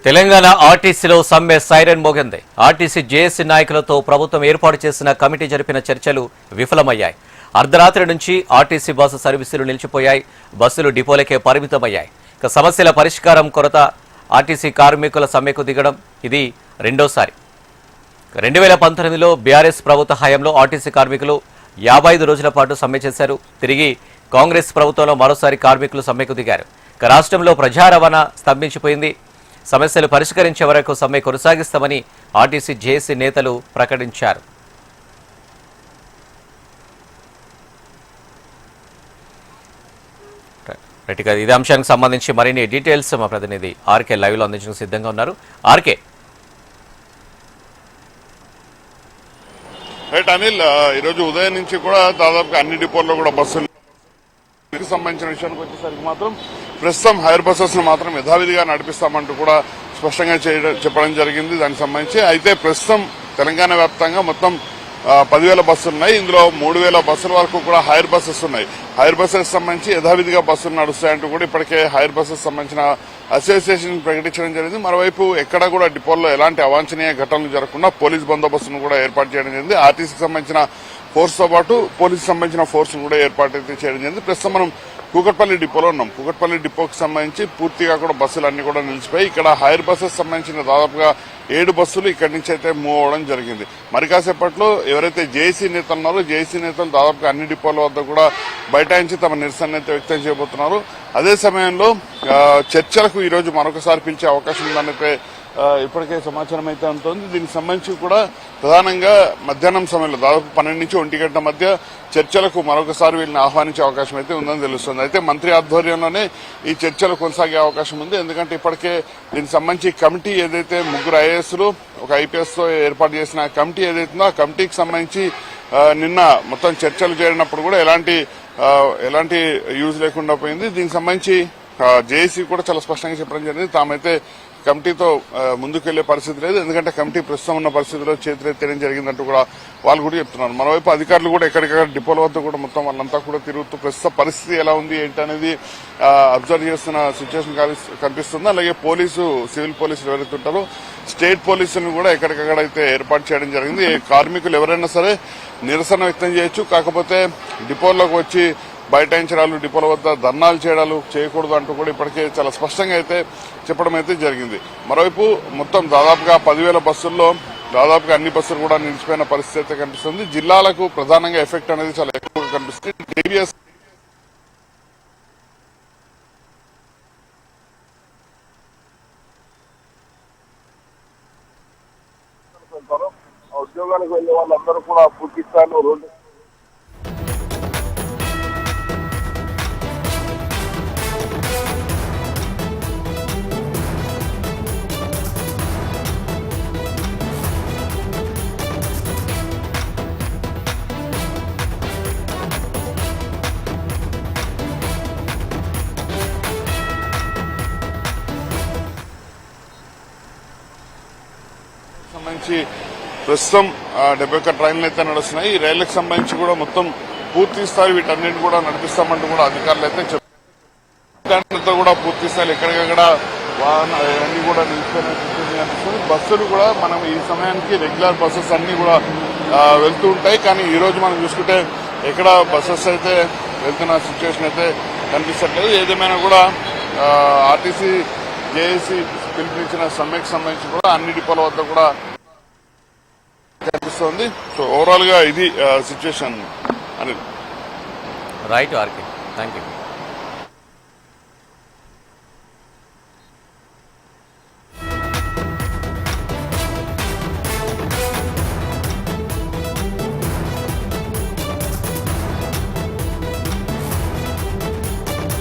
తెలంగాణ ఆర్టీసీలో సమ్మె సైరన్ మోగింది. ఆర్టీసీ జేఏసీ నాయకులతో ప్రభుత్వం ఏర్పాటు చేసిన కమిటీ జరిపిన చర్చలు విఫలమయ్యాయి. అర్ధరాత్రి నుంచి ఆర్టీసీ బస్సు సర్వీసులు నిలిచిపోయాయి. బస్సులు డిపోలకే పరిమితమయ్యాయి. ఇక సమస్యల పరిష్కారం కొరత ఆర్టీసీ కార్మికుల సమ్మెకు దిగడం ఇది రెండోసారి. 2019లో బీఆర్ఎస్ ప్రభుత్వ హయాంలో ఆర్టీసీ కార్మికులు 55 రోజుల పాటు సమ్మె చేశారు. తిరిగి కాంగ్రెస్ ప్రభుత్వంలో మరోసారి కార్మికులు సమ్మెకు దిగారు. ఇక రాష్ట్రంలో ప్రజా రవాణా స్తంభించిపోయింది. సమస్యలు పరిష్కరించే వరకు సమ్మె కొనసాగిస్తామని ఆర్టీసీ జేఏసీ నేతలు ప్రకటించారు. ఇదే అంశానికి సంబంధించి మరిన్ని డీటెయిల్స్ మా ప్రతినిధి ఆర్కే లైవ్ లో అందించడానికి సిద్ధంగా ఉన్నారు. ఆర్కే. రైట్ అనిల్, ఈరోజు ఉదయం నుంచి కూడా దాదాపుగా అన్ని డిపోల్లో కూడా బస్సులు సంబంధించిన విషయానికి వచ్చేసరికి మాత్రం ప్రస్తుతం హైర్ బస్సెస్ ను మాత్రం యథావిధిగా నడిపిస్తామంటూ కూడా స్పష్టంగా చెప్పడం జరిగింది. దానికి సంబంధించి అయితే ప్రస్తుతం తెలంగాణ వ్యాప్తంగా మొత్తం 10,000 బస్సులు ఉన్నాయి. ఇందులో 3,000 బస్సుల వరకు కూడా హైర్ బస్సెస్ ఉన్నాయి. హైర్ బస్సెస్ సంబంధించి యథావిధిగా బస్సులు నడుస్తాయంటూ కూడా ఇప్పటికే హైర్ బస్సెస్ సంబంధించిన అసోసియేషన్ ప్రకటించడం జరిగింది. మరోవైపు ఎక్కడ కూడా డిపోల్లో ఎలాంటి అవాంఛనీయ ఘటనలు జరగకుండా పోలీస్ బందోబస్తును కూడా ఏర్పాటు చేయడం జరిగింది. ఆర్టీసీకి సంబంధించిన ఫోర్స్ తో పాటు పోలీసు సంబంధించిన ఫోర్స్ కూడా ఏర్పాటు చేయడం జరిగింది. ప్రస్తుతం మనం కూకట్పల్లి డిపోలో ఉన్నాం. కూకట్పల్లి డిపోకి సంబంధించి పూర్తిగా కూడా బస్సులు అన్ని కూడా నిలిచిపోయి ఇక్కడ హైర్ బస్సెస్ సంబంధించిన దాదాపుగా 7 బస్సులు ఇక్కడి నుంచి అయితే మూవ్ అవడం జరిగింది. మరి కాసేపట్లో ఎవరైతే జేఏసీ నేతలు ఉన్నారో జేఏసీ నేతలు దాదాపుగా అన్ని డిపోల వద్ద కూడా బైఠాయించి తమ నిరసన అయితే వ్యక్తం చేయబోతున్నారు. అదే సమయంలో చర్చలకు ఈ రోజు మరొకసారి పిలిచే అవకాశం ఉందనైతే ఇప్పటికే సమాచారం అయితే ఉంటుంది. దీనికి సంబంధించి కూడా ప్రధానంగా మధ్యాహ్నం సమయంలో దాదాపు 12 నుంచి 1 గంట మధ్య చర్చలకు మరొకసారి వీళ్ళని ఆహ్వానించే అవకాశం అయితే ఉందని తెలుస్తుంది. అయితే మంత్రి ఆధ్వర్యంలోనే ఈ చర్చలు కొనసాగే అవకాశం ఉంది. ఎందుకంటే ఇప్పటికే దీనికి సంబంధించి కమిటీ ఏదైతే 3 ఐఏఎస్లు ఒక ఐపీఎస్ తో ఏర్పాటు చేసిన కమిటీ ఏదైతుందో ఆ కమిటీకి సంబంధించి నిన్న మొత్తం చర్చలు జరిగినప్పుడు కూడా ఎలాంటి యూజ్ లేకుండా పోయింది. దీనికి సంబంధించి జేఏసీ కూడా చాలా స్పష్టంగా చెప్పడం జరిగింది. తామైతే కమిటీతో ముందుకెళ్లే పరిస్థితి లేదు. ఎందుకంటే కమిటీ ప్రస్తుతం ఉన్న పరిస్థితిలో చేతులెత్తేయడం జరిగిందంటూ కూడా వాళ్ళు కూడా చెప్తున్నారు. మరోవైపు అధికారులు కూడా ఎక్కడికక్కడ డిపోల వద్ద కూడా మొత్తం వాళ్ళంతా కూడా తిరుగుతూ ప్రస్తుత పరిస్థితి ఎలా ఉంది ఏంటనేది అబ్జర్వ్ చేస్తున్న సిచ్యువేషన్ కనిపిస్తుంది. అలాగే సివిల్ పోలీసులు ఎవరైతే ఉంటారో స్టేట్ పోలీసులను కూడా ఎక్కడికక్కడ అయితే ఏర్పాటు చేయడం జరిగింది. కార్మికులు ఎవరైనా సరే నిరసన వ్యక్తం చేయొచ్చు, కాకపోతే డిపోల్లోకి వచ్చి బైఠాయించడాలు డిపోల వద్ద ధర్నాలు చేయడాలు చేయకూడదు అంటూ కూడా ఇప్పటికే చాలా స్పష్టంగా అయితే చెప్పడం అయితే జరిగింది. మరోవైపు మొత్తం దాదాపుగా 10,000 బస్సుల్లో దాదాపుగా అన్ని బస్సులు కూడా నిలిచిపోయిన పరిస్థితి అయితే కనిపిస్తుంది. జిల్లాలకు ప్రధానంగా ఎఫెక్ట్ అనేది చాలా ఎక్కువగా కనిపిస్తుంది. డీబీఎస్ ఉద్యోగానికి వెళ్లే వాళ్ళందరూ కూడా పూర్తి స్థాయిలో రోడ్డు సంబంధించి ప్రస్తుతం 71 ట్రైన్లు అయితే నడుస్తున్నాయి. ఈ రైళ్లకు సంబంధించి కూడా మొత్తం పూర్తి స్థాయి వీటన్నింటిని కూడా నడిపిస్తామంటూ కూడా అధికారులు అయితే చెప్పారు. కూడా పూర్తి స్థాయిలో ఎక్కడికక్కడ అన్ని కూడా నిలిచిపోయిన అనిపిస్తుంది. బస్సులు కూడా మనం ఈ సమయానికి రెగ్యులర్ బస్సెస్ అన్ని కూడా వెళ్తూ ఉంటాయి. కానీ ఈ రోజు మనం చూసుకుంటే ఎక్కడ బస్సెస్ అయితే వెళ్తున్న సిచ్యువేషన్ అయితే కనిపించట్లేదు. ఏదేమైనా కూడా ఆర్టీసీ జేఏసీ పిలుపునిచ్చిన సమ్మెకు సంబంధించి కూడా అన్ని డిపోల వద్ద కూడా కనిపిస్తోంది. సో ఓవరాల్ గా ఇది సిచ్యువేషన్ అని. Right RK, thank you.